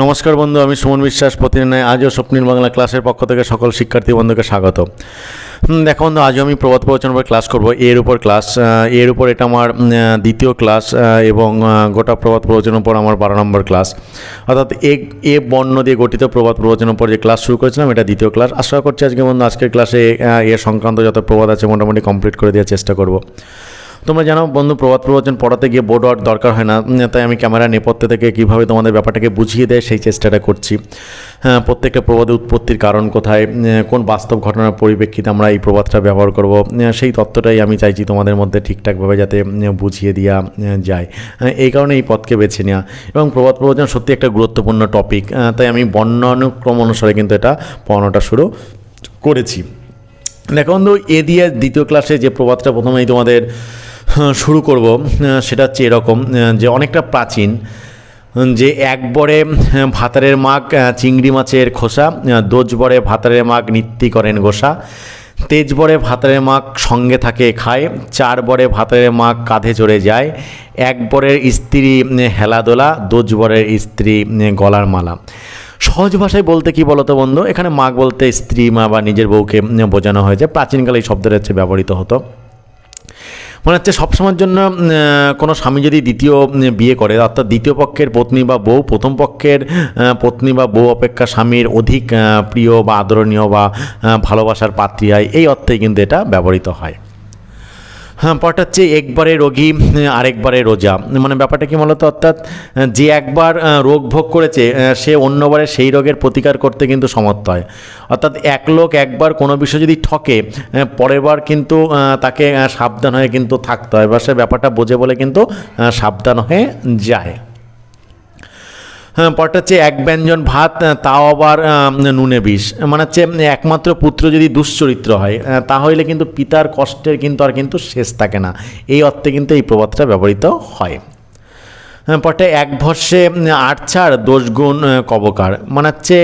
নমস্কার বন্ধু, আমি সুমন বিশ্বাস। প্রতিদিন আজও স্বপ্নিল বাংলা ক্লাসের পক্ষ থেকে সকল শিক্ষার্থী বন্ধুকে স্বাগত। দেখো বন্ধু, আজও আমি প্রবাদ প্রবচনের উপর ক্লাস করব। এর উপর এটা আমার দ্বিতীয় ক্লাস এবং গোটা প্রবাদ প্রবচনের উপর আমার 12 নম্বর ক্লাস, অর্থাৎ এ বর্ণ দিয়ে গঠিত প্রবাদ প্রবচনের উপর যে ক্লাস শুরু করেছিলাম এটা দ্বিতীয় ক্লাস। আশা করছি আজকের ক্লাসে এ সংক্রান্ত যত প্রবাদ আছে মোটামুটি কমপ্লিট করে দেওয়ার চেষ্টা করব। তোমরা জানো বন্ধু, প্রবাদ প্রবচন পড়াতে গিয়ে বোর্ড ওয়ার্ক দরকার হয় না, তাই আমি ক্যামেরা নেপথ্যে থেকে কীভাবে তোমাদের ব্যাপারটাকে বুঝিয়ে দেয় সেই চেষ্টাটা করছি। প্রত্যেকটা প্রবাদের উৎপত্তির কারণ কোথায়, কোন বাস্তব ঘটনার পরিপ্রেক্ষিতে আমরা এই প্রবাদটা ব্যবহার করব, সেই তত্ত্বটাই আমি চাইছি তোমাদের মধ্যে ঠিকঠাকভাবে যাতে বুঝিয়ে দেওয়া যায়। এই কারণে এই পথকে বেছে নেওয়া। এবং প্রবাদ প্রবচন সত্যি একটা গুরুত্বপূর্ণ টপিক, তাই আমি বর্ণানুক্রম অনুসারে কিন্তু এটা পড়ানোটা শুরু করেছি। দেখো বন্ধু, এ দিয়ে দ্বিতীয় ক্লাসে যে প্রবাদটা প্রথমেই তোমাদের শুরু করব সেটা হচ্ছে এরকম, যে অনেকটা প্রাচীন, যে এক বরে ভাতারের মাগ চিংড়ি মাছের খোসা, দোজ বরে ভাতারের মাগ নিত্যি করেন গোসা, তেজ বরে ভাতারের মাগ সঙ্গে থাকে খায়, চার বরে ভাতারের মাগ কাঁধে চড়ে যায়, এক বরের স্ত্রী হেলাদোলা, দোজ বরের স্ত্রী গলার মালা। সহজ ভাষায় বলতে কি বলতো বন্ধু, এখানে মাগ বলতে স্ত্রী মা বা নিজের বউকে বোঝানো হয়েছে। প্রাচীনকালে এই শব্দটা হচ্ছে ব্যবহৃত হতো। মনে হচ্ছে সবসময়ের জন্য কোনো স্বামী যদি দ্বিতীয় বিয়ে করে, অর্থাৎ দ্বিতীয় পক্ষের পত্নী বা বউ প্রথম পক্ষের পত্নী বা বউ অপেক্ষা স্বামীর অধিক প্রিয় বা আদরণীয় বা ভালোবাসার পাত্রী হয়, এই অর্থেই কিন্তু এটা ব্যবহৃত হয়। পরটা হচ্ছে একবারে রোগী আরেকবারে রোজা। মানে ব্যাপারটা কি বলতো, অর্থাৎ যে একবার রোগ ভোগ করেছে সে অন্যবারে সেই রোগের প্রতিকার করতে কিন্তু সমর্থ হয়। অর্থাৎ এক লোক একবার কোনো বিষয় যদি ঠকে, পরের বার কিন্তু তাকে সাবধান হয়ে কিন্তু থাকতে হয়, বা সে ব্যাপারটা বোঝে বলে কিন্তু সাবধান হয়ে যায়। পরটা হচ্ছে এক ব্যঞ্জন ভাত, তাও আবার নুনে বিষ। মানে হচ্ছে একমাত্র পুত্র যদি দুশ্চরিত্র হয় তাহলে কিন্তু পিতার কষ্টের কিন্তু শেষ থাকে না, এই অর্থে কিন্তু এই প্রবাদটা ব্যবহৃত হয়। পরটা এক ভস্যে আট ছাড়, দোষ গুণ কবকার। মানে হচ্ছে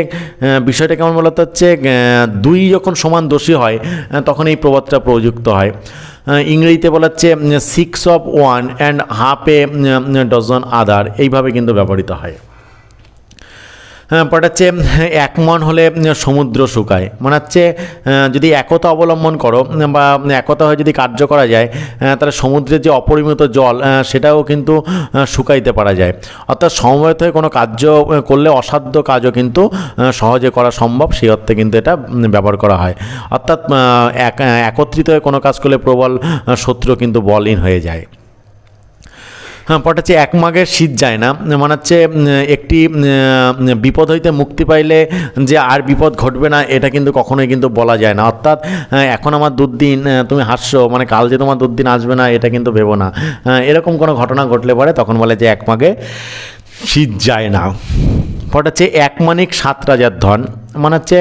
বিষয়টা কেমন বলতে হচ্ছে, দুই যখন সমান দোষী হয় তখন এই প্রবাদটা প্রযুক্ত হয়। ইংরেজিতে বলা হচ্ছে 6 of 1 and half a dozen other, এইভাবে কিন্তু ব্যবহৃত হয়। পরটা হচ্ছে এক মন হলে সমুদ্র শুকায়। মানে হচ্ছে যদি একতা অবলম্বন করো বা একতা হয়ে যদি কার্য করা যায় তাহলে সমুদ্রের যে অপরিমিত জল সেটাও কিন্তু শুকাইতে পারা যায়। অর্থাৎ সমবেত হয়ে কোনো কার্য করলে অসাধ্য কাজও কিন্তু সহজে করা সম্ভব, সেই অর্থে কিন্তু এটা ব্যবহার করা হয়। অর্থাৎ একত্রিত হয়ে কোনো কাজ করলে প্রবল শত্রু কিন্তু বলহীন হয়ে যায়। পরটা হচ্ছে এক মাঘের শীত যায় না। মানে হচ্ছে একটি বিপদ হইতে মুক্তি পাইলে যে আর বিপদ ঘটবে না এটা কিন্তু কখনোই কিন্তু বলা যায় না। অর্থাৎ এখন আমার দুর্দিন তুমি হাসছো, মানে কাল যে তোমার দুর্দিন আসবে না এটা কিন্তু ভেবো না। এরকম কোনো ঘটনা ঘটলে পরে তখন বলে যে এক মাঘে শীত যায় না। পরটা হচ্ছে এক মানিক 7 রাজার ধন। মানে হচ্ছে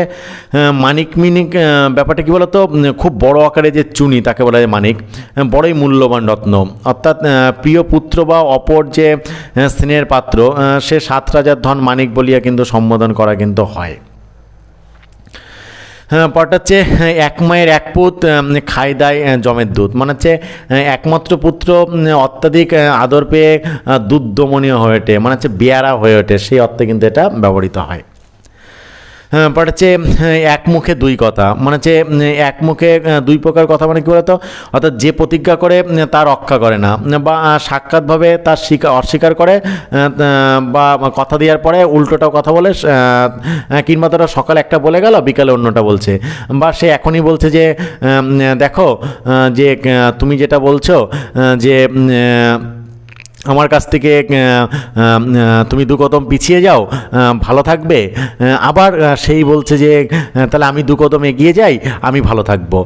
মানিক মিনিক ব্যাপারটা কী বলতো, খুব বড় আকারে যে চুনি তাকে বলা যায় মানিক, বড়ই মূল্যবান রত্ন। অর্থাৎ প্রিয় পুত্র বা অপর যে স্নেহের পাত্র সে 7 রাজার ধন মানিক বলিয়া কিন্তু সম্বোধন করা কিন্তু হয়। পরটা হচ্ছে এক মায়ের এক পুত খাই দায় জমের দুধ। মানে হচ্ছে একমাত্র পুত্র অত্যাধিক আদর পেয়ে দুধদমনীয় হয়ে ওঠে, মানে হচ্ছে বেয়ারা হয়ে ওঠে, সেই অর্থে কিন্তু এটা ব্যবহৃত হয়। পরটা হচ্ছে এক মুখে দুই কথা। মানে হচ্ছে এক মুখে দুই প্রকার কথা, মানে কী বলতো, অর্থাৎ যে প্রতিজ্ঞা করে তা রক্ষা করে না, বা সাক্ষাৎভাবে তার অস্বীকার করে, বা কথা দেওয়ার পরে উল্টোটাও কথা বলে, কিংবা তারা সকালে একটা বলে গেল বিকালে অন্যটা বলছে, বা সে এখনই বলছে যে দেখো যে তুমি যেটা বলছো যে আমার কাছ থেকে তুমি 2 কদম পিছিয়ে যাও ভালো থাকবে, আবার সেই বলছে যে তাহলে আমি 2 কদম এগিয়ে যাই আমি ভালো থাকবো।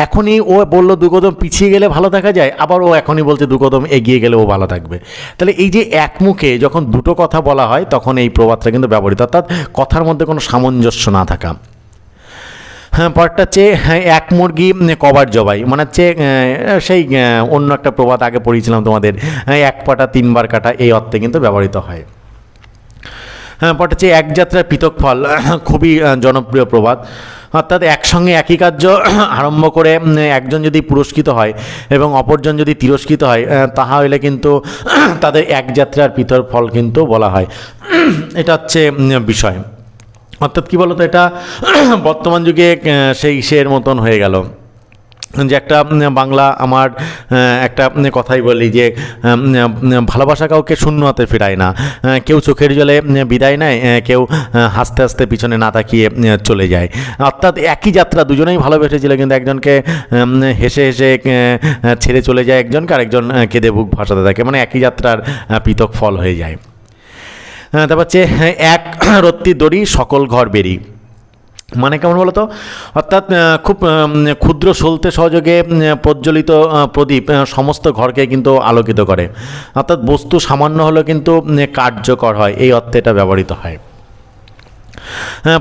এখনই ও বলল 2 কদম পিছিয়ে গেলে ভালো থাকা যায়, আবার ও এখনই বলছে 2 কদম এগিয়ে গেলে ও ভালো থাকবে। তাহলে এই যে এক মুখে যখন দুটো কথা বলা হয় তখন এই প্রবাদটা কিন্তু ব্যবহৃত, অর্থাৎ কথার মধ্যে কোনো সামঞ্জস্য না থাকা। পরটা হচ্ছে এক মুরগি কবার জবাই। মানে হচ্ছে সেই অন্য একটা প্রবাদ আগে পড়িয়েছিলাম তোমাদের, এক পাটা 3 বার কাটা, এই অর্থে কিন্তু ব্যবহৃত হয়। পরটা হচ্ছে এক যাত্রার পৃথক ফল, খুবই জনপ্রিয় প্রবাদ। অর্থাৎ একসঙ্গে একই কার্য আরম্ভ করে একজন যদি পুরস্কৃত হয় এবং অপরজন যদি তিরস্কৃত হয়, তাহা হইলে কিন্তু তাদের এক যাত্রার পৃথক ফল কিন্তু বলা হয়। এটা হচ্ছে বিষয়। অর্থাৎ কী বলতো, এটা বর্তমান যুগে সেই ইসের মতন হয়ে গেল যে একটা বাংলা আমার একটা কথাই বলি যে ভালোবাসা কাউকে শূন্য হাতে ফেরায় না, কেউ চোখের জলে বিদায় নেয়, কেউ হাসতে হাসতে পিছনে না তাকিয়ে চলে যায়। অর্থাৎ একই যাত্রা, দুজনেই ভালোবেসেছিল, কিন্তু একজনকে হেসে হেসে ছেড়ে চলে যায় একজনকে, আরেকজন কেঁদে বুক ভাসাতে থাকে, মানে একই যাত্রার পৃথক ফল হয়ে যায়। তারপর হচ্ছে এক রত্তি দড়ি সকল ঘর বেরি, মানে কেমন বলতো, অর্থাৎ খুব ক্ষুদ্র সলতে সহযোগে প্রজ্বলিত প্রদীপ সমস্ত ঘরকে কিন্তু আলোকিত করে। অর্থাৎ বস্তু সামান্য হলেও কিন্তু কার্যকর হয়, এই অর্থে এটা ব্যবহৃত হয়।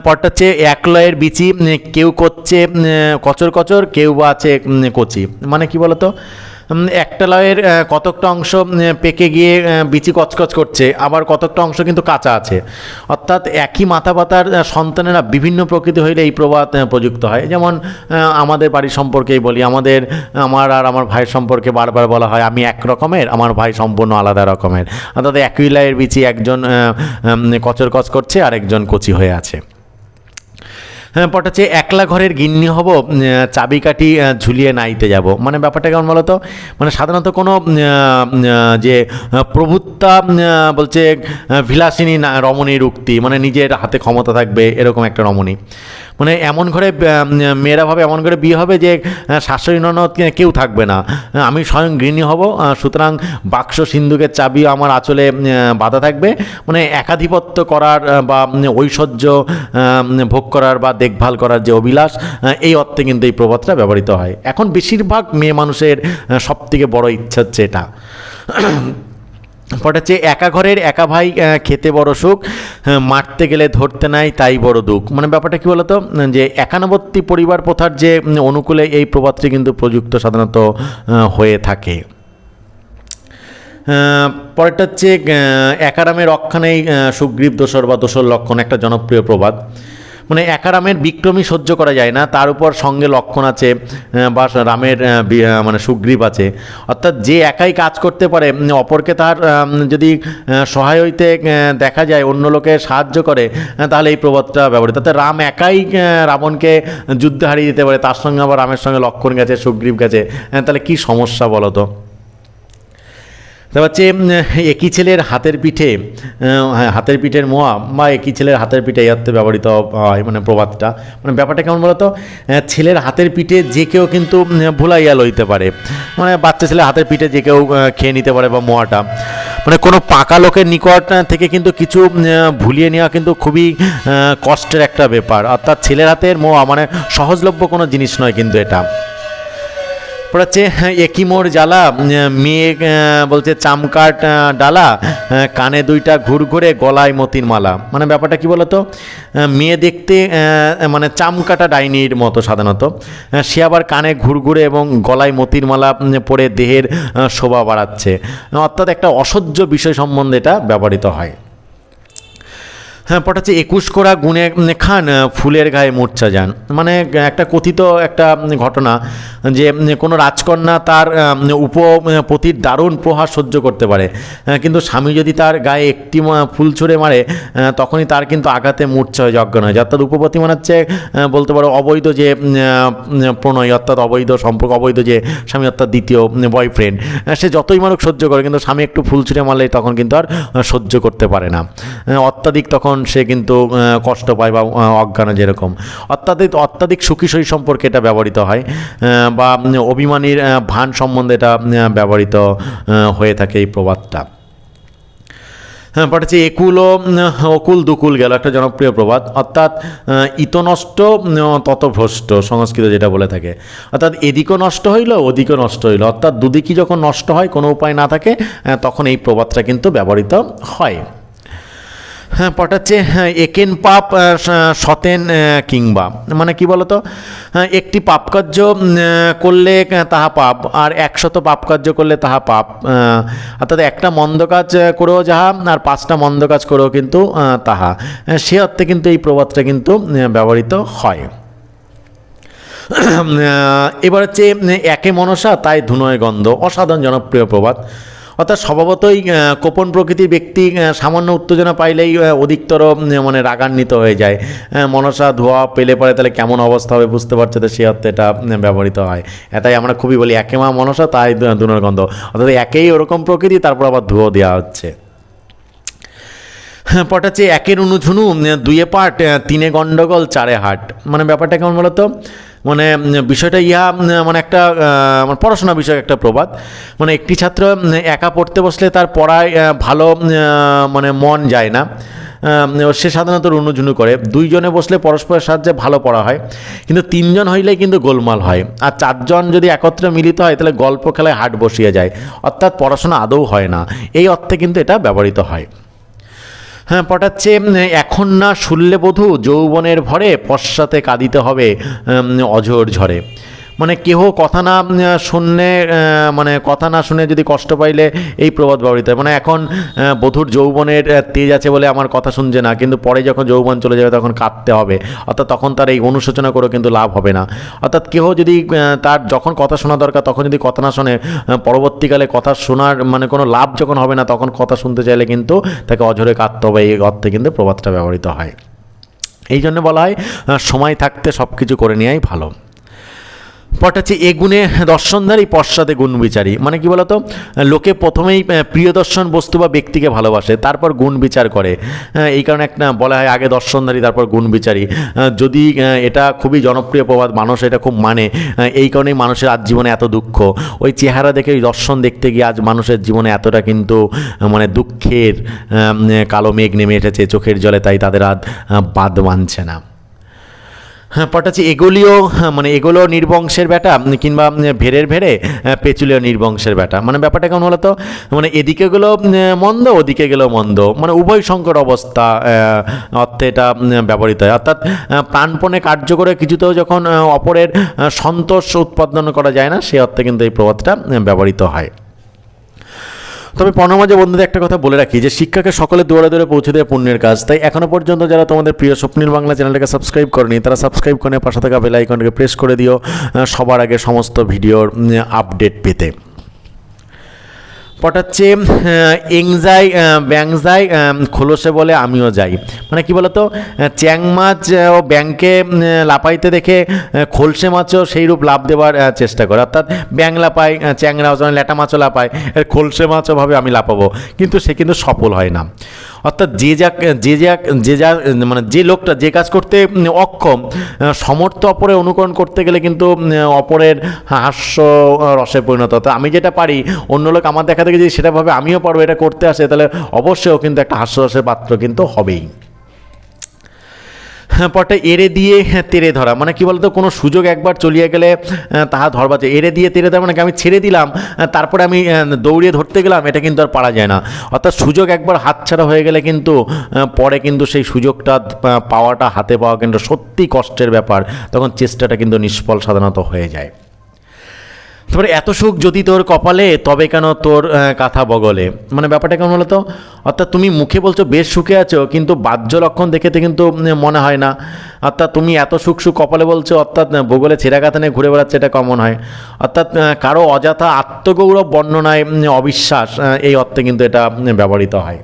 পরটা হচ্ছে এক লয়ের বিচি কেউ করছে কচর কচর, কেউ বা আছে কচি, মানে কি বলতো, একটা লয়ের কতকটা অংশ পেকে গিয়ে বিচি কচকচ করছে, আবার কতকটা অংশ কিন্তু কাঁচা আছে। অর্থাৎ একই মাথা পাতার সন্তানেরা বিভিন্ন প্রকৃতি হইলে এই প্রবাদ প্রযুক্ত হয়। যেমন আমাদের বাড়ির সম্পর্কেই বলি, আমার আর আমার ভাইয়ের সম্পর্কে বারবার বলা হয় আমি এক রকমের, আমার ভাই সম্পূর্ণ আলাদা রকমের। অর্থাৎ একই লয়ের বিচি একজন কচরকচ করছে আর একজন কচি হয়ে আছে। পরটা হচ্ছে একলা ঘরের গিন্নি হব, চাবিকাঠি ঝুলিয়ে নাইতে যাব, মানে ব্যাপারটা কেমন বলো তো, মানে সাধারণত কোনো যে প্রভুত্বা বলছে বিলাসিনী রমণীর উক্তি, মানে নিজের হাতে ক্ষমতা থাকবে এরকম একটা রমণী, মানে এমন ঘরে মেয়েরা ভাবে এমন ঘরে বিয়ে হবে যে শাশুড়ি ননদ কেউ থাকবে না, আমি স্বয়ং গৃহিণী হব, সুতরাং বাক্স সিন্ধুকের চাবিও আমার আঁচলে বাঁধা থাকবে, মানে একাধিপত্য করার বা ঐশ্বর্য ভোগ করার বা দেখভাল করার যে অভিলাষ, এই অর্থে কিন্তু এই প্রবাদটা ব্যবহৃত হয়। এখন বেশিরভাগ মেয়ে মানুষের সবথেকে বড় ইচ্ছা হচ্ছে এটা। পরে হচ্ছে একা ঘরের একা ভাই খেতে বড় সুখ, মারতে গেলে ধরতে নাই তাই বড় দুঃখ, মানে ব্যাপারটা কী বলতো, যে একান্নবর্তী পরিবার প্রথার যে অনুকূলে এই প্রবাদটি কিন্তু প্রযুক্ত সাধারণত হয়ে থাকে। পরেরটা হচ্ছে একারামে রক্ষা নেই সুগ্রীব দোসর বা দোসর লক্ষণ, একটা জনপ্রিয় প্রবাদ, মানে একা রামের বিক্রমী সহ্য করা যায় না, তার উপর সঙ্গে লক্ষণ আছে বা রামের মানে সুগ্রীব আছে। অর্থাৎ যে একাই কাজ করতে পারে, অপরকে তার যদি সহায় হইতে দেখা যায়, অন্য লোকে সাহায্য করে, তাহলে এই প্রবাদটা ব্যবহৃত। তাতে রাম একাই রাবণকে যুদ্ধে হারিয়ে দিতে পারে, তার সঙ্গে আবার রামের সঙ্গে লক্ষণ গেছে, সুগ্রীব গেছে, তাহলে কি সমস্যা বলো তো। তারপর হচ্ছে একই ছেলের হাতের পিঠে, হাতের পিঠের মোয়া বা একই ছেলের হাতের পিঠে এই অর্থে ব্যবহৃত হয়, মানে প্রবাদটা, মানে ব্যাপারটা কেমন বলতো, ছেলের হাতের পিঠে যে কেউ কিন্তু ভুলাইয়া লইতে পারে, মানে বাচ্চা ছেলের হাতের পিঠে যে কেউ খেয়ে নিতে পারে, বা মোয়াটা মানে কোনো পাকা লোকের নিকট থেকে কিন্তু কিছু ভুলিয়ে নেওয়া কিন্তু খুবই কষ্টের একটা ব্যাপার। অর্থাৎ ছেলের হাতের মোয়া মানে সহজলভ্য কোনো জিনিস নয় কিন্তু এটা। হচ্ছে একই মোর জ্বালা, মেয়ে বলছে চামকাট ডালা, কানে দুইটা ঘুরঘুরে গলায় মতির মালা, মানে ব্যাপারটা কি বলতো, মেয়ে দেখতে মানে চামকাটা ডাইনির মতো সাধারণত, সে আবার কানে ঘুরঘুরে এবং গলায় মতির মালা পরে দেহের শোভা বাড়াচ্ছে, অর্থাৎ একটা অসহ্য বিষয় সম্বন্ধে এটা ব্যবহৃত হয়। হ্যাঁ, পটা হচ্ছে 21 কোড়া গুনে খান, ফুলের গায়ে মূর্ছা যান, মানে একটা কথিত একটা ঘটনা যে কোনো রাজকন্যা তার উপপতির দারুণ প্রহার সহ্য করতে পারে, কিন্তু স্বামী যদি তার গায়ে একটি ফুল ছুঁড়ে মারে তখনই তার কিন্তু আঘাতে মূর্ছা হয়ে অজ্ঞান হয়ে যায়। অর্থাৎ উপপতি মানে হচ্ছে বলতে পারো অবৈধ যে প্রণয়, অর্থাৎ অবৈধ সম্পর্ক, অবৈধ যে স্বামী, অর্থাৎ দ্বিতীয় বয়ফ্রেন্ড, সে যতই মানুষ সহ্য করে, কিন্তু স্বামী একটু ফুল ছুঁড়ে মারলে তখন কিন্তু আর সহ্য করতে পারে না, অত্যাধিক তখন সে কিন্তু কষ্ট পায় বা অজ্ঞান, যেরকম অত্যাধিক সুখী সই সম্পর্কে এটা ব্যবহৃত হয়, বা অভিমানীর ভান সম্বন্ধে এটা ব্যবহৃত হয়ে থাকে এই প্রবাদটা। হ্যাঁ, পরে হচ্ছে অকুল দুকুল গেল, একটা জনপ্রিয় প্রবাদ, অর্থাৎ ইত নষ্ট তত ভ্রষ্ট, সংস্কৃত যেটা বলে থাকে, অর্থাৎ এদিকও নষ্ট হইল ওদিকও নষ্ট হইল, অর্থাৎ দুদিকই যখন নষ্ট হয়, কোনো উপায় না থাকে, তখন এই প্রবাদটা কিন্তু ব্যবহৃত হয়। হ্যাঁ, পটাচ্ছে একেন পাপ সতেন কিংবা, মানে কি বলতো, একটি পাপ কার্য করলে তাহা পাপ, আর 100 পাপ কার্য করলে তাহা পাপ, অর্থাৎ একটা মন্দ কাজ করেও যাহা আর 5টা মন্দ কাজ করেও কিন্তু তাহা, সে অর্থে কিন্তু এই প্রবাদটা কিন্তু ব্যবহৃত হয়। এবার হচ্ছে একে মনসা তাই ধুনয় গন্ধ, অসাধারণ জনপ্রিয় প্রবাদ। অর্থাৎ স্বভাবতই কোপন প্রকৃতির ব্যক্তি সামান্য উত্তেজনা পাইলেই অধিকতর মানে রাগান্বিত হয়ে যায়। মনসা ধোয়া পেলে পরে তাহলে কেমন অবস্থা হবে বুঝতে পারছে, তো সে অর্থে এটা ব্যবহৃত হয়। এটাই আমরা খুবই বলি একে মা মনসা তাই ধুনোর গন্ধ, অর্থাৎ একেই ওরকম প্রকৃতি, তারপর আবার ধুয়ো দেওয়া হচ্ছে। পটা হচ্ছে একের অনুঝুনু দুয়ে পাট, তিনে গণ্ডগোল চারে হাট। মানে ব্যাপারটা কেমন বলতো, মানে বিষয়টা মানে একটা মানে পড়াশোনা বিষয়ক একটা প্রবাদ। মানে একটি ছাত্র একা পড়তে বসলে তার পড়ায় ভালো মানে মন যায় না, সে সাধারণত রুনুঝুনু করে। দুইজনে বসলে পরস্পরের সাহায্যে ভালো পড়া হয়, কিন্তু তিনজন হইলেই কিন্তু গোলমাল হয়। আর চারজন যদি একত্রে মিলিত হয় তাহলে গল্প খেলায় হাট বসিয়ে যায়, অর্থাৎ পড়াশোনা আদৌ হয় না। এই অর্থে কিন্তু এটা ব্যবহৃত হয়। হ্যাঁ, পটাচ্ছে এখন না শুনলে বধূ যৌবনের ভরে, পশ্চাতে কাঁদিতে হবে অঝোর ঝরে। মানে কেহ কথা না শুনলে, মানে কথা না শুনে যদি কষ্ট পাইলে এই প্রবাদ ব্যবহৃত হয়। মানে এখন বধূর যৌবনের তেজ আছে বলে আমার কথা শুনছে না, কিন্তু পরে যখন যৌবন চলে যাবে তখন কাঁদতে হবে, অর্থাৎ তখন তার এই অনুশোচনা করেও কিন্তু লাভ হবে না। অর্থাৎ কেহ যদি তার যখন কথা শোনা দরকার তখন যদি কথা না শোনে, পরবর্তীকালে কথা শোনার মানে কোনো লাভ যখন হবে না তখন কথা শুনতে চাইলে কিন্তু তাকে অঝরে কাঁদতে হবে। এই অর্থে কিন্তু প্রবাদটা ব্যবহৃত হয়। এই জন্য বলা হয় সময় থাকতে সব কিছু করে নেওয়াই ভালো। পট হচ্ছে এ গুণে দর্শনধারী পশ্চাতে গুণ বিচারী। মানে কি বলতো, লোকে প্রথমেই প্রিয় দর্শন বস্তু বা ব্যক্তিকে ভালোবাসে, তারপর গুণ বিচার করে। এই কারণে একটা বলা হয় আগে দর্শনধারী তারপর গুণ বিচারী। যদি এটা খুবই জনপ্রিয় প্রবাদ, মানুষ এটা খুব মানে, এই কারণেই মানুষের আজ জীবনে এত দুঃখ। ওই চেহারা দেখে ওই দর্শন দেখতে গিয়ে আজ মানুষের জীবনে এতটা কিন্তু মানে দুঃখের কালো মেঘ নেমে এসেছে চোখের জলে, তাই তাদের আজ বাদ মানছে না। হ্যাঁ, পটাচ্ছি এগুলিও মানে এগুলো নির্বংশের বেটা, কিংবা ভেড়ের ভেড়ে পেঁচুলিও নির্বংশের বেটা। মানে ব্যাপারটা কেমন হলো তো, মানে এদিকে গেলো মন্দ ওদিকে গেলেও মন্দ, মানে উভয় সংকট অবস্থা অর্থে এটা ব্যবহৃত হয়। অর্থাৎ প্রাণপণে কার্য করে কিছুতেও যখন অপরের সন্তোষ উৎপাদন করা যায় না, সে অর্থে কিন্তু এই প্রবাদটা ব্যবহৃত হয়। তবে পরমাজে বন্ধুদের একটা কথা বলে রাখি যে শিক্ষাকে সকলে দৌড়ে দৌড়ে পৌঁছে দেয় পুণ্যের কাজ। তাই এখনও পর্যন্ত যারা তোমাদের প্রিয় স্বপ্নিল বাংলা চ্যানেলটাকে সাবস্ক্রাইব করেনি তারা সাবস্ক্রাইব করে পাশে থাকা বেল আইকনটাকে প্রেস করে দিও সবার আগে সমস্ত ভিডিওর আপডেট পেতে। পটাচ্ছে এংজাই ব্যাংজাই খোলসে বলে আমিও যাই। মানে কি বলতো, চ্যাং মাছ ও ব্যাংকে লাপাইতে দেখে খোলসে মাছও সেই রূপ লাভ দেওয়ার চেষ্টা করে। অর্থাৎ ব্যাং লাপায়, চ্যাংরা ল্যাটা মাছও লাপায়, খোলসে মাছও ভাবে আমি লাপাবো, কিন্তু সে কিন্তু সফল হয় না। অর্থাৎ যে মানে যে লোকটা যে কাজ করতে অক্ষম, সমর্থ অপরের অনুকরণ করতে গেলে কিন্তু অপরের হাস্য রসে পরিণত হতো। আমি যেটা পারি অন্য লোক আমার দেখা থেকে যদি সেটা ভাবে আমিও পারবো এটা করতে আসে, তাহলে অবশ্যই কিন্তু একটা হাস্যরসের পাত্র কিন্তু হবেই। পটে এড়ে দিয়ে তেরে ধরা। মানে কি বলতো, কোনো সুযোগ একবার চলিয়ে গেলে তাহা ধরবা যায়। এড়ে দিয়ে তেরে ধরা মানে আমি ছেড়ে দিলাম, তারপরে আমি দৌড়িয়ে ধরতে গেলাম, এটা কিন্তু আর পারা যায় না। অর্থাৎ সুযোগ একবার হাতছাড়া হয়ে গেলে কিন্তু পরে কিন্তু সেই সুযোগটা পাওয়াটা হাতে পাওয়া কিন্তু সত্যি কষ্টের ব্যাপার, তখন চেষ্টাটা কিন্তু নিষ্ফল সাধারণত হয়ে যায়। তারপরে এত সুখ যদি তোর কপালে তবে কেন তোর কাঁথা বগলে। মানে ব্যাপারটা কেমন হলো তো, অর্থাৎ তুমি মুখে বলছো বেশ সুখে আছো, কিন্তু বাহ্য লক্ষণ দেখেতে কিন্তু মনে হয় না। অর্থাৎ তুমি এত সুখ কপালে বলছো, অর্থাৎ বগলে ছেঁড়া কাঁথা নিয়ে ঘুরে বেড়াচ্ছে, এটা কমন হয়। অর্থাৎ কারো অযথা আত্মগৌরব বর্ণনায় অবিশ্বাস, এই অর্থে কিন্তু এটা ব্যবহৃত হয়।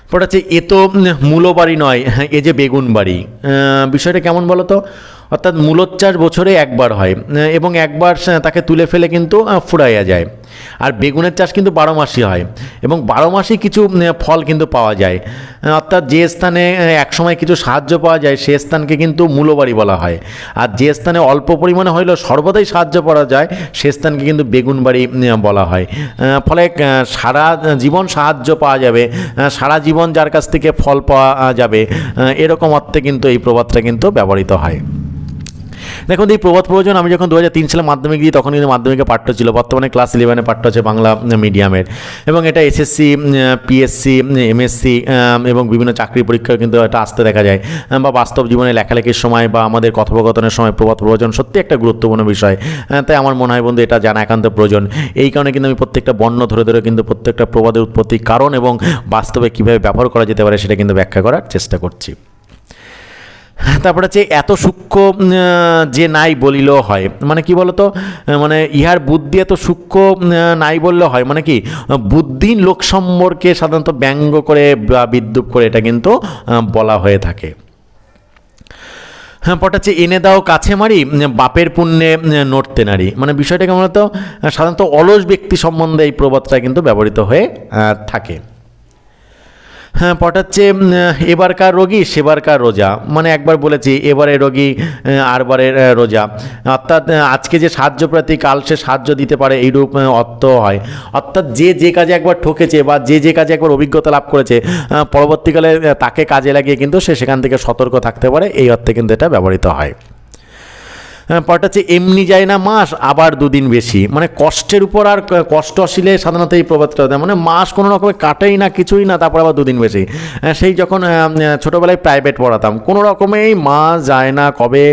পরে হচ্ছে এ তো মূলো বাড়ি নয়, এ যে বেগুন বাড়ি। বিষয়টা কেমন বলো তো, অর্থাৎ মূলোর চাষ বছরে একবার হয় এবং একবার তাকে তুলে ফেলে কিন্তু ফুরাইয়া যায়। আর বেগুনের চাষ কিন্তু 12 মাসই হয় এবং 12 মাসই কিছু ফল কিন্তু পাওয়া যায়। অর্থাৎ যে স্থানে একসময় কিছু সাহায্য পাওয়া যায় সে স্থানকে কিন্তু মূলবাড়ি বলা হয়, আর যে স্থানে অল্প পরিমাণে হইলেও সর্বদাই সাহায্য পাওয়া যায় সে স্থানকে কিন্তু বেগুন বাড়ি বলা হয়। ফলে সারা জীবন সাহায্য পাওয়া যাবে, সারা জীবন যার কাছ থেকে ফল পাওয়া যাবে, এরকম অর্থে কিন্তু এই প্রবাদটা কিন্তু ব্যবহৃত হয়। দেখুন, এই প্রবাদ প্রবচন আমি যখন 2003 সালে মাধ্যমিক দিই তখন কিন্তু মাধ্যমিকে পাঠ্য ছিল, বর্তমানে ক্লাস 11 পাঠ্য আছে বাংলা মিডিয়ামের, এবং এটা এসএসসি, পিএসসি, এমএসসি এবং বিভিন্ন চাকরি পরীক্ষায় কিন্তু এটা আসতে দেখা যায়, বা বাস্তব জীবনে লেখালেখির সময় বা আমাদের কথোপকথনের সময় প্রবাদ প্রবচন সত্যি একটা গুরুত্বপূর্ণ বিষয়। তাই আমার মনে হয় বন্ধু এটা জানা একান্ত প্রয়োজন। এই কারণে কিন্তু আমি প্রত্যেকটা বর্ণ ধরে ধরে কিন্তু প্রত্যেকটা প্রবাদের উৎপত্তি কারণ এবং বাস্তবে কীভাবে ব্যবহার করা যেতে পারে সেটা কিন্তু ব্যাখ্যা করার চেষ্টা করছি। তারপরে হচ্ছে এত সূক্ষ্ম যে নাই বলিলেও হয়, মানে কি বলতো, মানে ইহার বুদ্ধি এত সূক্ষ্ম নাই বললেও হয়, মানে কি বুদ্ধি লোক সম্পর্কে সাধারণত ব্যঙ্গ করে বা বিদ্রূপ করে এটা কিন্তু বলা হয়ে থাকে। হ্যাঁ, পটা হচ্ছে এনে দাও কাছে মারি বাপের পুণ্যে নড়তে নারী, মানে বিষয়টা কেমন হতো, সাধারণত অলস ব্যক্তি সম্বন্ধে এই প্রবাদটা কিন্তু ব্যবহৃত হয়ে থাকে। হ্যাঁ, পটাচ্ছে এবারকার রোগী সেবারকার রোজা, মানে একবার বলেছি এবারে রোগী আরবারের রোজা, অর্থাৎ আজকে যে সাহায্য প্রার্থী কাল সে সাহায্য দিতে পারে এইরূপ অর্থ হয়। অর্থাৎ যে কাজে একবার ঠকেছে বা যে কাজে একবার অভিজ্ঞতা লাভ করেছে পরবর্তীকালে তাকে কাজে লাগিয়ে কিন্তু সে সেখান থেকে সতর্ক থাকতে পারে, এই অর্থে কিন্তু এটা ব্যবহৃত হয়। পরটা হচ্ছে এমনি যায় না মাস আবার দুদিন বেশি, মানে কষ্টের উপর আর কষ্ট আসলে সাধারণত এই প্রবাদটা দেয়, মানে মাস কোনো রকমে কাটেই না কিছুই না, তারপর আবার দুদিন বেশি। সেই যখন ছোটোবেলায় প্রাইভেট পড়াতাম কোনো রকমেই মাস যায় না, কবে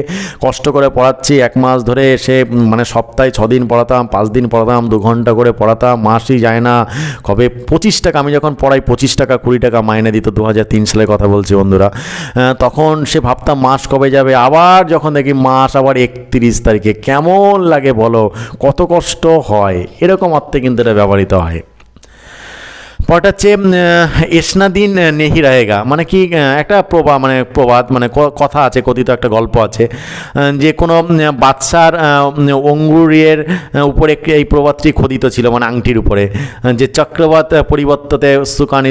কষ্ট করে পড়াচ্ছি, 1 মাস ধরে এসে মানে সপ্তাহে 6 দিন পড়াতাম, 5 দিন পড়াতাম, 2 ঘন্টা করে পড়াতাম, মাসই যায় না কবে 25 টাকা, আমি যখন পড়াই 25 টাকা 20 টাকা মাইনে দিত, 2003 সালের কথা বলছি বন্ধুরা, তখন সে ভাবতাম মাস কবে যাবে, আবার যখন দেখি মাস আবার 31 তারিখে, কেমন লাগে বলো, কত কষ্ট হয়, এরকম অর্থে কিন্তু এটা ব্যবহৃত হয়। পরটা হচ্ছে এসনা দিন নেহি রাহেগা, মানে কি একটা প্রবাদ মানে কথা আছে, কথিত একটা গল্প আছে যে কোনো বাদশার অঙ্গুরের উপরে এই প্রবাদটি খোদিত ছিল, মানে আংটির উপরে, যে চক্রবাত পরিবর্ততে সুকানি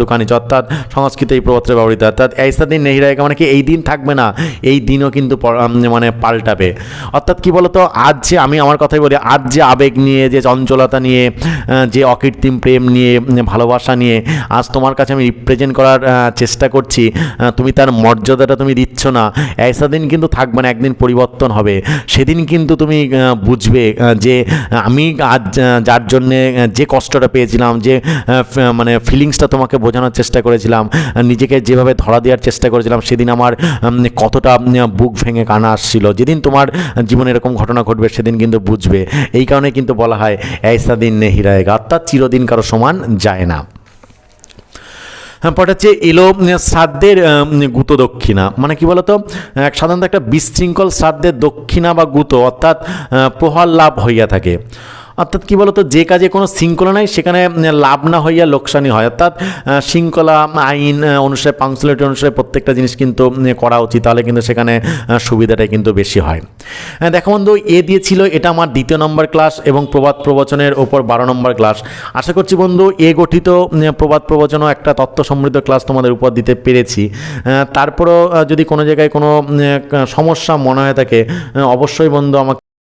দোকানি, অর্থাৎ সংস্কৃত এই প্রবাদটা ব্যবহৃত, অর্থাৎ এসনা দিন নেহি রাহেগা মানে কি এই দিন থাকবে না, এই দিনও কিন্তু মানে পাল্টাবে। অর্থাৎ কি বলতো, আজ যে আমি আমার কথাই বলি, আজ যে আবেগ নিয়ে, যে চঞ্চলতা নিয়ে, যে অকৃত্রিম প্রেম নিয়ে, ভালোবাসা নিয়ে আজ তোমার কাছে আমি রিপ্রেজেন্ট করার চেষ্টা করছি, তুমি তার মর্যাদাটা তুমি দিচ্ছ না, ऐसा দিন কিন্তু থাকবে না, একদিন পরিবর্তন হবে, সেদিন কিন্তু তুমি বুঝবে যে আমি আজ যার জন্যে যে কষ্টটা পেয়েছিলাম, যে মানে ফিলিংসটা তোমাকে বোঝানোর চেষ্টা করেছিলাম, নিজেকে যেভাবে ধরা দেওয়ার চেষ্টা করেছিলাম, সেদিন আমার কতটা বুক ভেঙে কান্না আসছিল, যেদিন তোমার জীবনে এরকম ঘটনা ঘটবে সেদিন কিন্তু বুঝবে। এই কারণে কিন্তু বলা হয় ऐसा दिन नहीं रहेगा, অর্থাৎ চিরদিন কারো সমান যায় না। পরে হচ্ছে এলো শ্রাদ্ধের গুতো দক্ষিণা, মানে কি বলতো, সাধারণত একটা বিশৃঙ্খল শ্রাদ্ধের দক্ষিণা বা গুতো অর্থাৎ প্রহার লাভ হইয়া থাকে। অর্থাৎ কী বলতো, যে কাজে কোনো শৃঙ্খলা নাই সেখানে লাভ না হইয়া লোকসানি হয়, অর্থাৎ শৃঙ্খলা আইন অনুসারে পাংচুয়ালিটি অনুসারে প্রত্যেকটা জিনিস কিন্তু করা উচিত, তাহলে কিন্তু সেখানে সুবিধাটাই কিন্তু বেশি হয়। দেখো বন্ধু, এ দিয়েছিল, এটা আমার 2 নম্বর ক্লাস এবং প্রবাদ প্রবচনের ওপর 12 নম্বর ক্লাস। আশা করছি বন্ধু এ গঠিত প্রবাদ প্রবচনও একটা তথ্য সমৃদ্ধ ক্লাস তোমাদের উপর দিতে পেরেছি। তারপরও যদি কোনো জায়গায় কোনো সমস্যা মনে হয়ে থাকে অবশ্যই বন্ধু আমাকে